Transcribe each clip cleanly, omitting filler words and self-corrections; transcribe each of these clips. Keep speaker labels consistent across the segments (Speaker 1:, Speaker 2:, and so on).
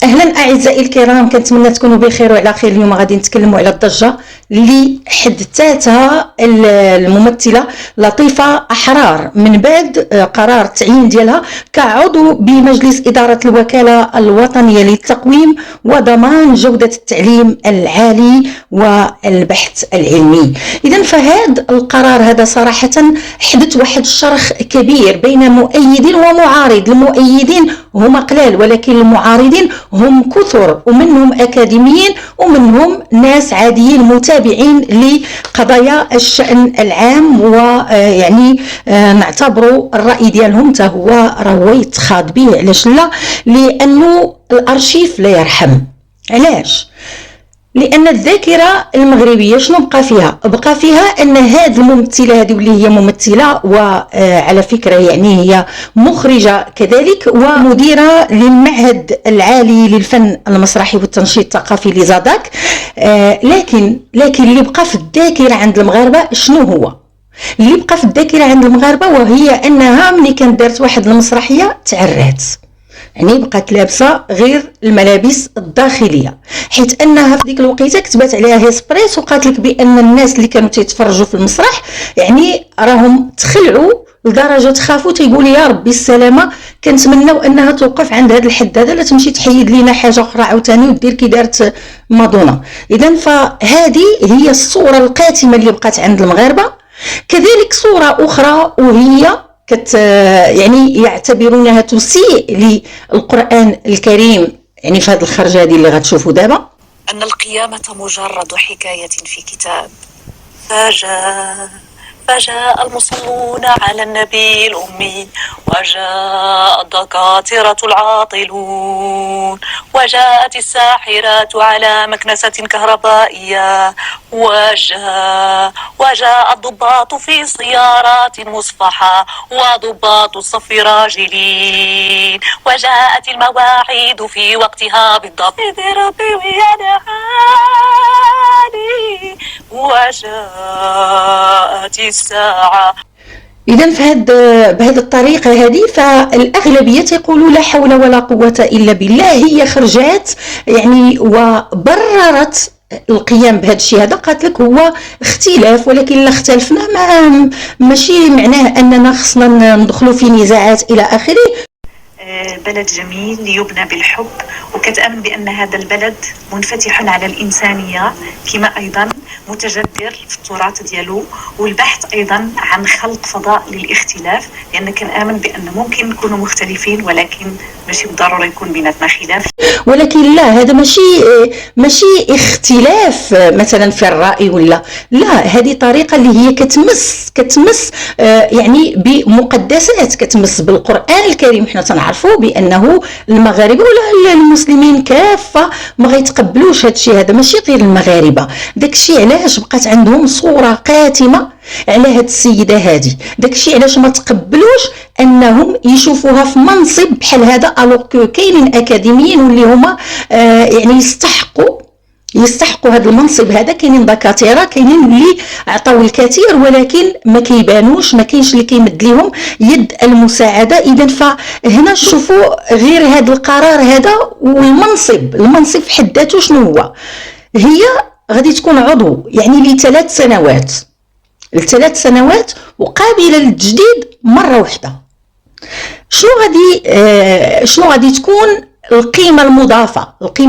Speaker 1: اهلا اعزائي الكرام، كنتمنى تكونوا بخير وعلى خير. اليوم غادي نتكلموا على الضجه اللي حدثتها الممثله لطيفه احرار من بعد قرار التعيين ديالها كعضو بمجلس اداره الوكاله الوطنيه للتقويم وضمان جوده التعليم العالي والبحث العلمي. اذا فهذا القرار هذا صراحه حدث واحد الشرخ كبير بين مؤيدين ومعارض. المؤيدين هما قلال ولكن المعارضين هم كثر، ومنهم أكاديميين ومنهم ناس عاديين متابعين لقضايا الشأن العام، ويعني نعتبروا الرأي ديالهم هو راهو يتخاض به. علاش لا؟ لأنه الأرشيف لا يرحم. علاش؟ لأن الذاكرة المغربية شنو بقى فيها أن هذه الممثلة هذه واللي هي ممثلة وعلى فكرة يعني هي مخرجة كذلك ومديرة للمعهد العالي للفن المسرحي والتنشيط الثقافي لزاداك. لكن اللي بقى في الذاكرة عند المغاربة شنو هو؟ اللي بقى في الذاكرة عند المغاربة وهي أنها ملي كانت دارت واحد المسرحية تعرات، يعني بقات لابسه غير الملابس الداخليه، حيث انها في ديك الوقيته كتبات عليها هيسبريس وقالت لك بان الناس اللي كانوا تيتفرجوا في المسرح يعني راهم تخلعوا لدرجه خافوا تيقول يا ربي السلامه، كنتمناو انها توقف عند هذا الحد هذا، لا تمشي تحيد لينا حاجه اخرى عاوتاني ودير كي دارت مادونا. اذا فهذه هي الصوره القاتمه اللي بقات عند المغاربه. كذلك صوره اخرى وهي يعني يعتبرونها تسيء للقرآن الكريم، يعني في هذه الخرجة هذه اللي غتشوفوا دابا،
Speaker 2: أن القيامة مجرد حكاية في كتاب. فجاء المصلون على النبي الأمي، وجاء الدكاترة العاطلون، وجاءت الساحرات على مكنسة كهربائية، وجاء الضباط في سيارات مصفحة وضباط الصف راجلين، وجاءت المواعيد في وقتها بالضبط ربي وينعاني، وجاءت الساعة.
Speaker 1: إذا بهذه الطريقة هذه فالأغلبية يقولوا لا حول ولا قوة إلا بالله. هي خرجات يعني وبررت القيام بهذا الشيء هذا، قالت لك هو اختلاف، ولكن لا اختلفنا ماشي معناه أننا خصنا ندخلوا في نزاعات إلى آخره.
Speaker 2: بلد جميل يبنى بالحب، وكتأمن بأن هذا البلد منفتح على الإنسانية، كما أيضا متجذر في التراث ديالو، والبحث أيضا عن خلق فضاء للاختلاف، لأن كنآمن بأن ممكن نكونوا مختلفين ولكن ماشي بالضرورة يكون بيناتنا خلاف.
Speaker 1: ولكن لا، هذا ماشي اختلاف مثلا في الرأي ولا لا، هذه طريقة اللي هي كتمس يعني بمقدسات، كتمس بالقرآن الكريم. حنا تنعرفوا بأنه المغاربة ولا المسلمين كافة ما غيتقبلوش هذا الشيء هذا، ماشي غير المغاربة. داكشي علاش بقات عندهم صورة قاتمة على هاد السيدة هذه، داكشي علاش ما تقبلوش انهم يشوفوها في منصب بحال هذا، الوغ كاينين اكاديميين واللي هما يعني يستحقوا هذا المنصب هذا. كاينين دكاتره، كاينين اللي عطاو الكثير ولكن ما كيبانوش، ما كاينش اللي كيمد لهم يد المساعده. اذا فهنا شوفوا غير هذا القرار هذا والمنصب في حد ذاته شنو هو. هي غادي تكون عضو يعني ل3 سنوات وقابله للتجديد مره واحده. شنو غادي تكون القيمة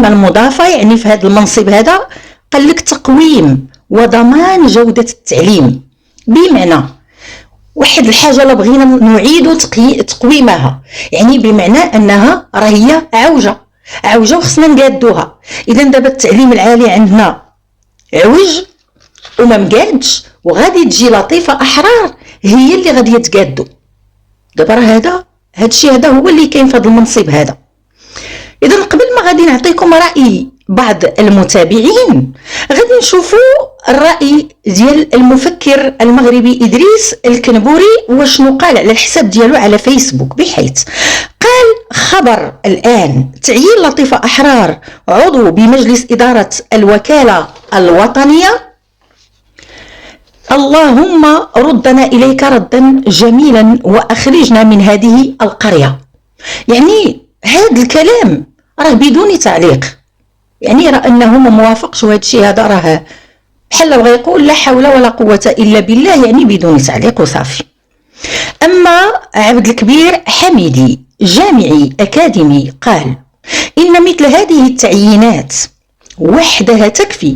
Speaker 1: المضافة يعني في هذا المنصب هذا؟ قال لك تقويم وضمان جودة التعليم، بمعنى واحد الحاجة لا بغينا نعيد تقويمها، يعني بمعنى أنها راهي عوجة وخصنا نقادوها. إذا دابا التعليم العالي عندنا عوج وما مقادش، وغادي تجي لطيفة أحرار هي اللي غادي يتقادوا. دابا هذا الشيء هذا هو اللي كاين في هذا المنصب هذا. إذا قبل ما غادي نعطيكم رأي بعض المتابعين، غادي نشوفوا الرأي ديال المفكر المغربي إدريس الكنبوري وشنو قال على الحساب ديالو على فيسبوك، بحيث قال: خبر الآن تعيين لطيفة أحرار عضو بمجلس إدارة الوكالة الوطنية، اللهم ردنا إليك ردا جميلا وأخرجنا من هذه القرية. يعني هذا الكلام راه بدون تعليق، يعني راه انه ما موافقش وهذا الشيء هذا، راه بحال بغى يقول لا حول ولا قوة الا بالله، يعني بدون تعليق وصافي. اما عبد الكبير حميدي جامعي اكاديمي قال ان مثل هذه التعيينات وحدها تكفي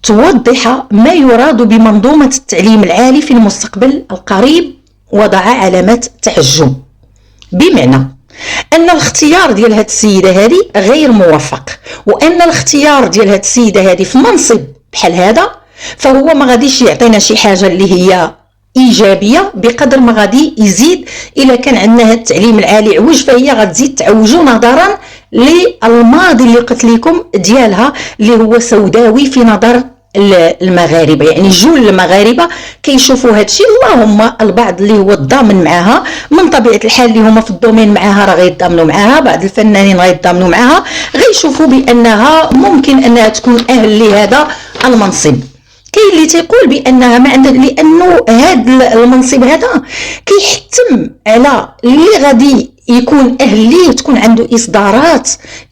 Speaker 1: لتوضح ما يراد بمنظومة التعليم العالي في المستقبل القريب، وضع علامات تعجب، بمعنى ان الاختيار ديال هاد السيده هذه غير موفق، وان الاختيار ديال هاد السيده هذه في منصب بحال هذا فهو ما غاديش يعطينا شي حاجه اللي هي ايجابيه بقدر ما غادي يزيد. الا كان عندنا هاد التعليم العالي عوج فهي غتزيد تعوجو نظرا للماضي اللي قلت لكم ديالها اللي هو سوداوي في نظر المغاربه، يعني جول المغاربه كيشوفوا هذا الشيء. اللهم البعض اللي هو الضامن معها من طبيعه الحال اللي هما في الدومين معها راه غيتضامنوا معها، بعض الفنانين غيتضامنوا معها، غيشوفوا بانها ممكن انها تكون اهل لهذا المنصب. كاين اللي تيقول بانها ما عندها، لانه هذا المنصب هذا كيحتم على اللي غادي يكون اهل ليه تكون عنده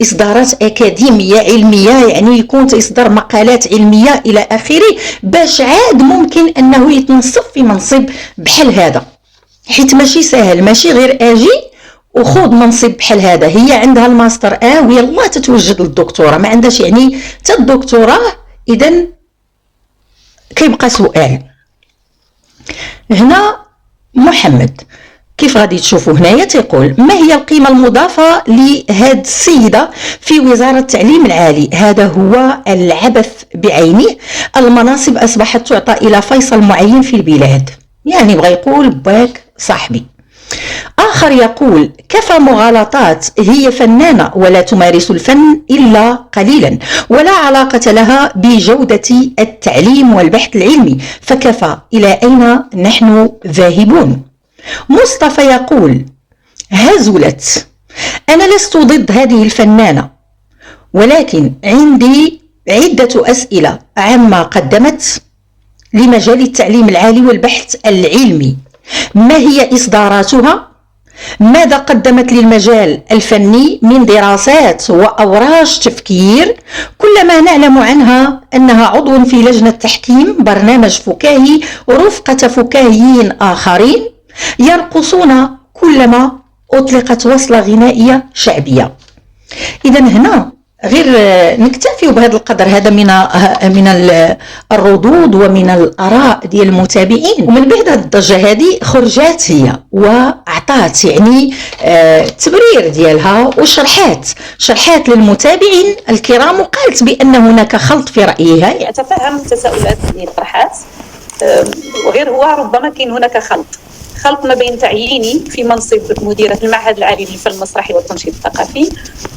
Speaker 1: اصدارات اكاديميه علميه، يعني يكون تصدر مقالات علميه الى اخره، باش عاد ممكن انه يتنصب في منصب بحال هذا، حيت ماشي سهل، ماشي غير اجي وخوض منصب بحال هذا. هي عندها الماستر ويلا تتوجد للدكتوراه، ما عندهاش يعني حتى الدكتوراه. اذا كيبقى سؤال هنا، محمد كيف غادي تشوفوا هنايا تيقول ما هي القيمة المضافة لهاد السيدة في وزارة التعليم العالي؟ هذا هو العبث بعينه، المناصب أصبحت تعطى إلى فيصل معين في البلاد، يعني بغى يقول باك صاحبي. آخر يقول كفى مغالطات، هي فنانة ولا تمارس الفن إلا قليلا، ولا علاقة لها بجودة التعليم والبحث العلمي، فكفى، إلى أين نحن ذاهبون؟ مصطفى يقول هزلت، أنا لست ضد هذه الفنانة، ولكن عندي عدة أسئلة عما قدمت لمجال التعليم العالي والبحث العلمي. ما هي إصداراتها؟ ماذا قدمت للمجال الفني من دراسات وأوراش تفكير؟ كل ما نعلم عنها أنها عضو في لجنة تحكيم برنامج فكاهي رفقة فكاهيين آخرين يرقصون كلما أطلقت وصلة غنائية شعبية. إذا هنا غير نكتفي بهذا القدر هذا من الردود ومن الآراء ديال المتابعين. ومن بعد هذه الضجة هذه خرجات هي وأعطات يعني تبرير ديالها وشرحات للمتابعين الكرام، وقالت بأن هناك خلط في رأيها.
Speaker 2: أتفهم التساؤلات اللي طرحت، وغير هو ربما كاين هناك خلط ما بين تعييني في منصب مديرة المعهد العالي للفن المسرحي والتنشيط الثقافي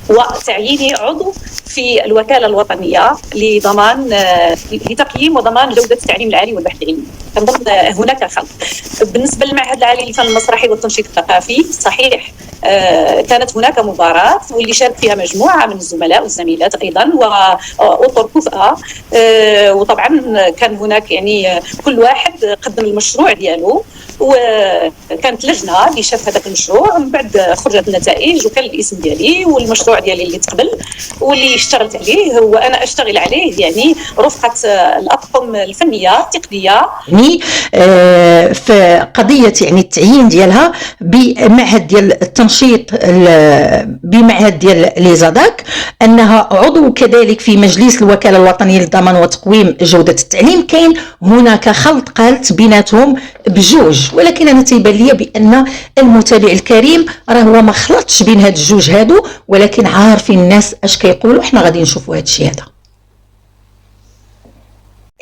Speaker 2: وتعييني عضو في الوكالة الوطنية لتقييم وضمان جودة التعليم العالي والبحث العلمي. كنظن هناك خلط. بالنسبة للمعهد العالي للفن المسرحي والتنشيط الثقافي صحيح كانت هناك مباراة واللي شارك فيها مجموعة من الزملاء والزميلات أيضا وأطر كفءة، وطبعا كان هناك يعني كل واحد قدم المشروع ديالو، وكانت لجنه اللي شاف هذاك المشروع، ومن بعد خرجت النتائج وكان الاسم ديالي والمشروع ديالي اللي تقبل واللي اشتغلت عليه وانا اشتغل عليه، يعني رفقه الاطقم الفنيه التقنيه
Speaker 1: يعني في قضيه يعني التعيين ديالها بمعهد ديال التنشيط بمعهد ديال ليزاداك، انها عضو كذلك في مجلس الوكاله الوطنيه للضمان وتقويم جوده التعليم. كاين هناك خلط قالت بيناتهم بجوج، ولكن انا تيبان لي بان المتابع الكريم راه هو ما خلطش بين هاد الجوج هادو، ولكن عارفين الناس اش كيقولوا. حنا غادي نشوفوا هاد الشيء هذا.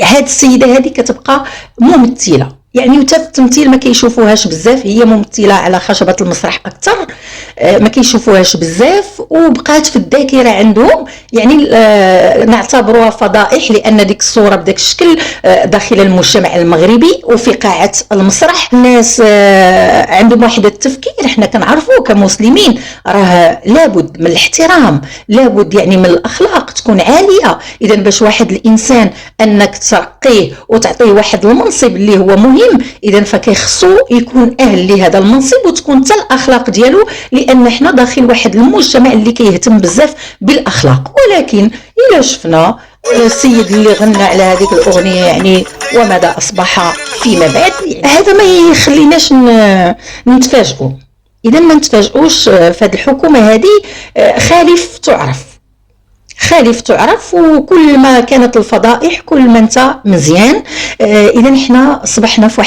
Speaker 1: هاد السيده هذه كتبقى ممثله، يعني وتا في التمثيل ما كيشوفوهاش بزاف، هي ممثله على خشبه المسرح اكثر، ما كيشوفوهاش بزاف، وبقات في الذاكره عندهم، يعني نعتبروها فضائح لان ديك الصوره بداك الشكل داخل المجتمع المغربي وفي قاعه المسرح. الناس عندهم واحد التفكير، احنا كنعرفوا كمسلمين راه لابد من الاحترام، لابد يعني من الاخلاق، تكون عاليه. اذا باش واحد الانسان انك ترقيه وتعطيه واحد المنصب اللي هو مهم، اذا فكيخصو يكون اهل لهذا المنصب وتكون حتى الاخلاق ديالو، لان حنا داخل واحد المجتمع اللي كيهتم بزاف بالاخلاق. ولكن الا شفنا السيد اللي غنى على هذيك الاغنيه يعني وماذا اصبح فيما بعد، هذا ما يخليناش نتفاجئوا. اذا ما نتفاجئوش في هذه الحكومه هذه. خالف تعرف، وكل ما كانت الفضائح كل ما انت مزيان. اذا احنا صبحنا في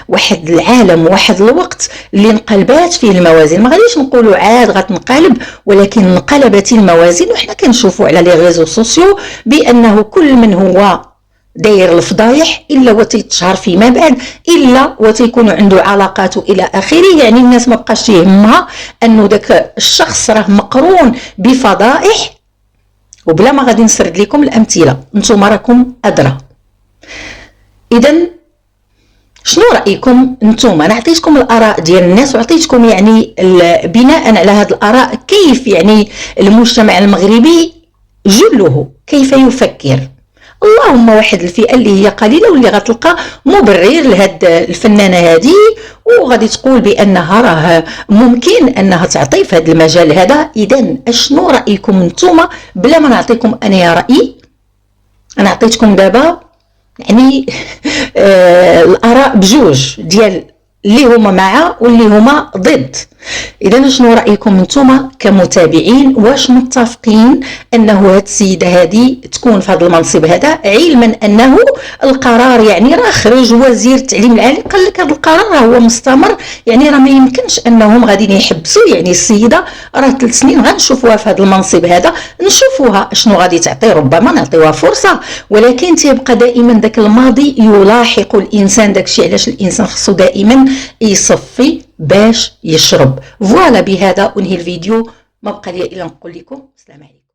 Speaker 1: واحد العالم وواحد الوقت اللي انقلبات فيه الموازين. ما غاديش نقولوا عاد غتنقلب، ولكن انقلبت الموازين، وحنا كنشوفوا على لي ريزو سوسيو بانه كل من هو داير الفضايح الا وتيتشهر فيما بعد، الا وتيكون عنده علاقات الى اخره. يعني الناس ما بقاش يهمها انه داك الشخص راه مقرون بفضائح. وبلا ما غادي نسرد لكم الامثله، نتوما راكم ادرى. اذا شنو رايكم نتوما؟ انا عطيتكم الاراء ديال الناس وعطيتكم يعني بناء على هذه الاراء كيف يعني المجتمع المغربي جله كيف يفكر. اللهم واحد الفئه اللي هي قليله واللي غتلقى مبرر لهاد الفنانه هذه وغادي تقول بانها راه ممكن انها تعطي في هذا المجال هذا. اذا اشنو رايكم نتوما؟ بلا ما نعطيكم انا رايي، انا عطيتكم دابا يعني الاراء بجوج ديال اللي هما مع واللي هما ضد. اذا شنو رايكم نتوما كمتابعين؟ واش متفقين انه هاد السيده هذه تكون في هذا المنصب هذا، علما انه القرار يعني راه خرج وزير التعليم العالي قال لك هذا القرار هو مستمر، يعني راه ما يمكنش انهم غاديين يحبسوا. يعني السيده راه 3 سنين غنشوفوها في هذا المنصب هذا، نشوفوها شنو غادي تعطي، ربما نعطيوها فرصه. ولكن تيبقى دائما ذاك الماضي يلاحق الانسان. داكشي علاش الانسان خصو دائما يصفي باش يشرب. فوالا بهذا انهي الفيديو. ما بقى لي الا نقول لكم السلام عليكم.